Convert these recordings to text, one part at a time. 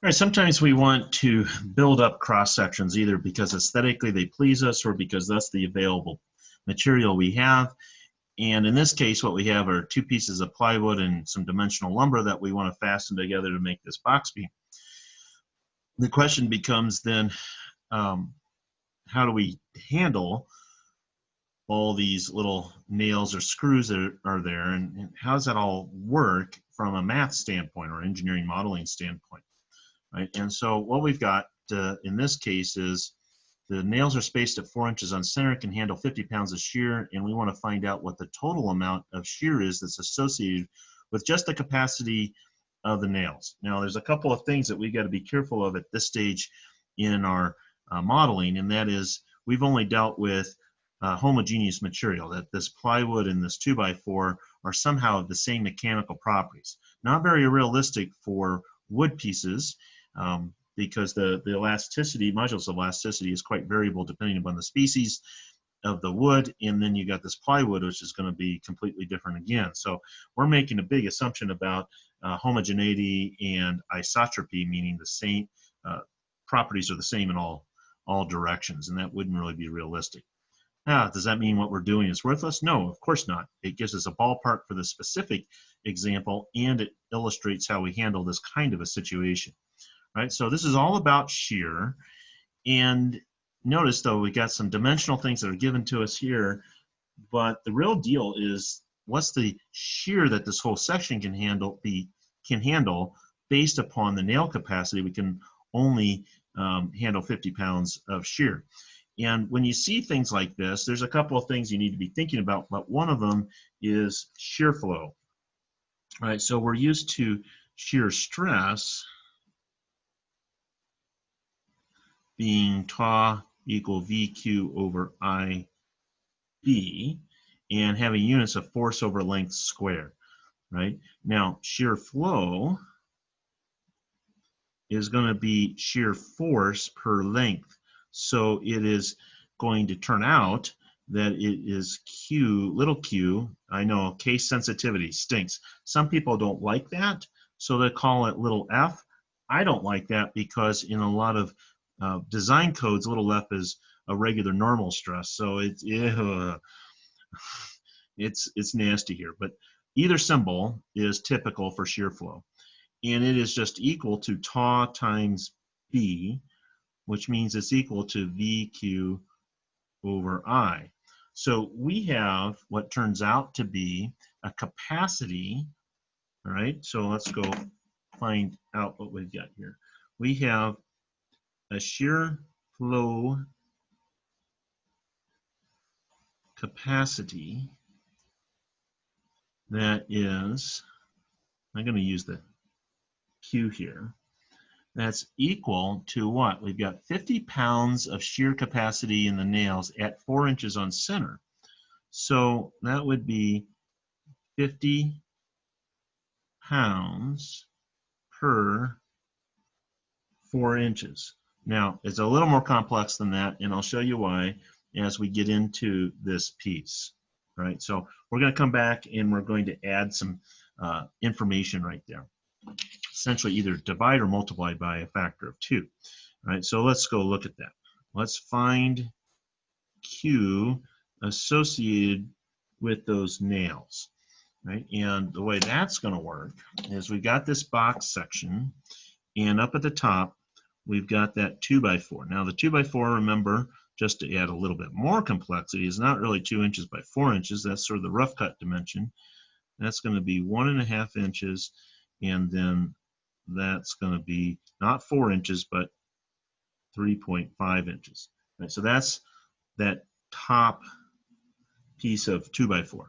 All right, sometimes we want to build up cross sections either because aesthetically they please us or because that's the available material we have. And in this case, what we have are two pieces of plywood and some dimensional lumber that we want to fasten together to make this box beam. The question becomes then, how do we handle all these little nails or screws that are there, and how does that all work from a math standpoint or engineering modeling standpoint? Right? And so what we've got in this case is the nails are spaced at 4 inches on center, can handle 50 pounds of shear, and we want to find out what the total amount of shear is that's associated with just the capacity of the nails. Now, there's a couple of things that we got to be careful of at this stage in our modeling, and that is we've only dealt with homogeneous material, that this plywood and this 2x4 are somehow of the same mechanical properties. Not very realistic for wood pieces, because the elasticity, modulus of elasticity, is quite variable depending upon the species of the wood, and then you got this plywood, which is going to be completely different again. So we're making a big assumption about homogeneity and isotropy, meaning the same properties are the same in all directions, and that wouldn't really be realistic. Now, does that mean what we're doing is worthless? No, of course not. It gives us a ballpark for the specific example, and it illustrates how we handle this kind of a situation. Right? So this is all about shear, and notice though we got some dimensional things that are given to us here, but the real deal is what's the shear that this whole section can handle based upon the nail capacity. We can only handle 50 pounds of shear. And when you see things like this, there's a couple of things you need to be thinking about, but one of them is shear flow. All right, so we're used to shear stress being tau equal VQ over IB, and having units of force over length squared, right? Now, shear flow is going to be shear force per length. So it is going to turn out that it is Q, little q. I know case sensitivity stinks. Some people don't like that, so they call it little f. I don't like that because in a lot of design codes, little f is a regular normal stress. So it's nasty here. But either symbol is typical for shear flow. And it is just equal to tau times B, which means it's equal to VQ over I. So we have what turns out to be a capacity, all right? So let's go find out what we've got here. We have a shear flow capacity that is, I'm going to use the Q here, that's equal to what? We've got 50 pounds of shear capacity in the nails at 4 inches on center. So that would be 50 pounds per 4 inches. Now, it's a little more complex than that, and I'll show you why as we get into this piece. Right? So we're going to come back and we're going to add some information right there. Essentially either divide or multiply by a factor of 2. All right, so let's go look at that. Let's find Q associated with those nails. Right? And the way that's going to work is we've got this box section, and up at the top we've got that 2x4. Now the 2x4, remember, just to add a little bit more complexity, is not really 2 inches by 4 inches. That's sort of the rough cut dimension. That's going to be 1.5 inches, and then that's going to be not 4 inches, but 3.5 inches. Right, so that's that top piece of 2x4,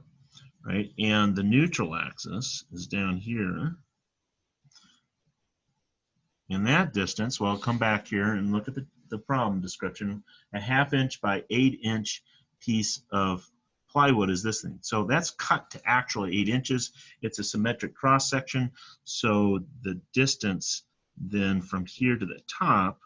right? And the neutral axis is down here. And that distance, well, I'll come back here and look at the problem description. A 1/2 inch by 8 inch piece of plywood is this thing. So that's cut to actually 8 inches. It's a symmetric cross section. So the distance then from here to the top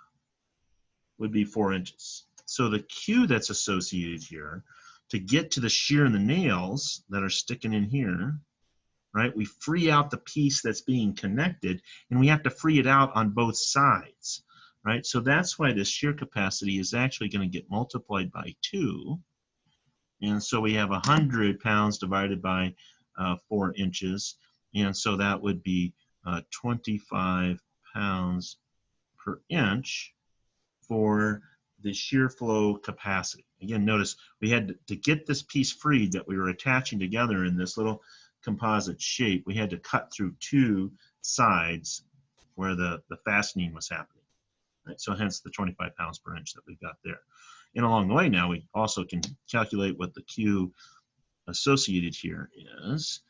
would be 4 inches. So the Q that's associated here to get to the shear in the nails that are sticking in here right? We free out the piece that's being connected, and we have to free it out on both sides, right? So that's why this shear capacity is actually going to get multiplied by 2. And so we have 100 pounds divided by 4 inches. And so that would be 25 pounds per inch for the shear flow capacity. Again, notice we had to get this piece freed that we were attaching together in this little composite shape. We had to cut through 2 sides where the fastening was happening. Right? So hence the 25 pounds per inch that we've got there. And along the way now, we also can calculate what the Q associated here is.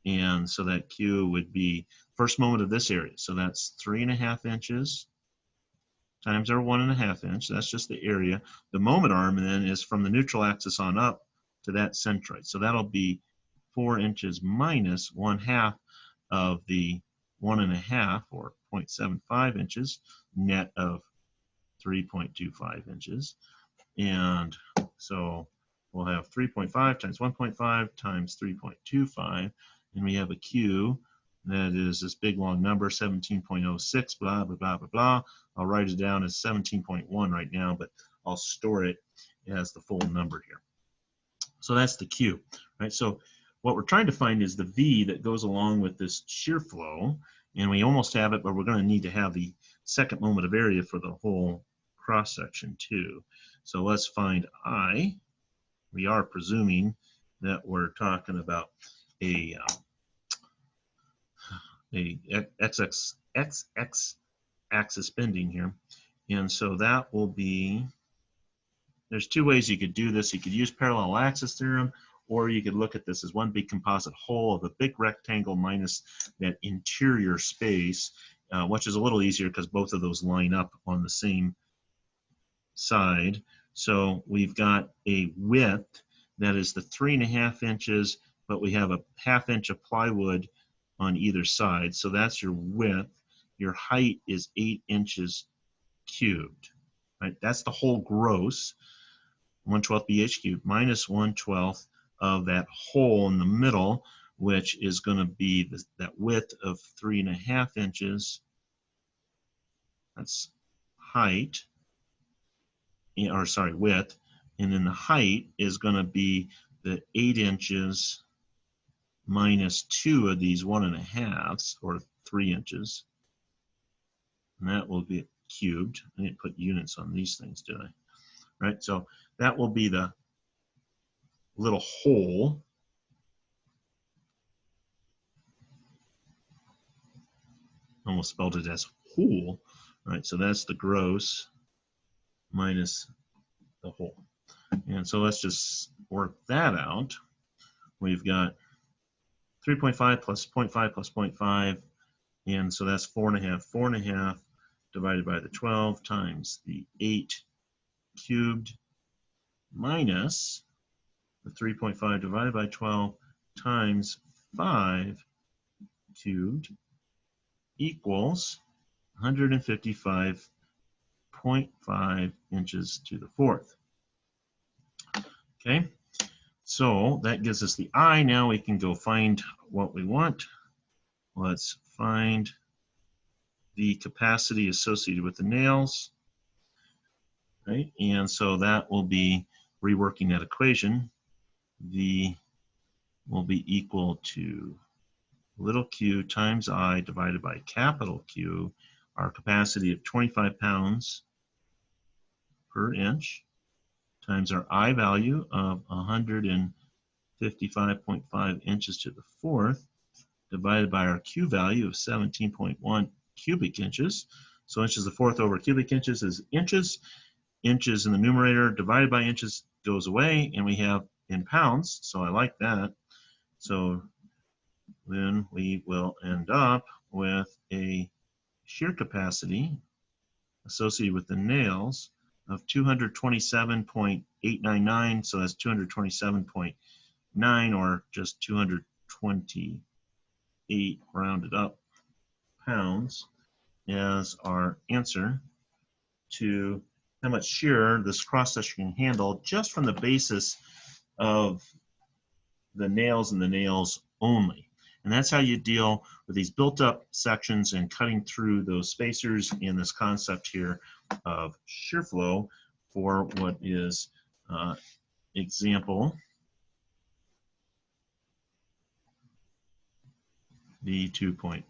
And so that Q would be first moment of this area. So that's 3.5 inches times our 1.5 inch. That's just the area. The moment arm then is from the neutral axis on up to that centroid. So that'll be 4 inches minus 1/2 of the 1.5, or 0.75 inches, net of 3.25 inches. And so we'll have 3.5 times 1.5 times 3.25, and we have a Q that is this big long number, 17.06, blah, blah, blah, blah, blah. I'll write it down as 17.1 right now, but I'll store it as the full number here. So that's the Q, right? So what we're trying to find is the V that goes along with this shear flow, and we almost have it, but we're going to need to have the second moment of area for the whole cross section too. So let's find I. We are presuming that we're talking about a x axis bending here. And so that will be, there's 2 ways you could do this. You could use parallel axis theorem, or you could look at this as one big composite whole of a big rectangle minus that interior space, which is a little easier because both of those line up on the same side. So we've got a width that is the 3.5 inches, but we have a 1/2 inch of plywood on either side. So that's your width. Your height is 8 inches cubed, right? That's the whole gross, 1/12 BH cubed minus 1/12 of that hole in the middle, which is going to be that width of 3.5 inches. That's height, or sorry, width, and then the height is going to be the 8 inches minus 2 of these 1.5s, or 3 inches, and that will be cubed. I didn't put units on these things, did I? Right, so that will be the little hole. Almost spelled it as hole, right? So that's the gross minus the whole. And so let's just work that out. We've got 3.5 plus 0.5 plus 0.5, and so that's 4.5. 4.5 divided by the 12 times the 8 cubed minus the 3.5 divided by 12 times 5 cubed equals 155.5 inches to the 4th. Okay, so that gives us the I. Now we can go find what we want. Let's find the capacity associated with the nails, right? And so that will be reworking that equation. V will be equal to little q times I divided by capital Q, our capacity of 25 pounds per inch, times our I value of 155.5 inches to the 4th, divided by our Q value of 17.1 cubic inches. So inches to the 4th over cubic inches is inches. Inches in the numerator divided by inches goes away, and we have in pounds, so I like that. So then we will end up with a shear capacity associated with the nails of 227.899, so that's 227.9, or just 228 rounded up pounds, as our answer to how much shear this cross section can handle just from the basis of the nails and the nails only. And that's how you deal with these built-up sections and cutting through those spacers in this concept here of shear flow for what is example B2.3.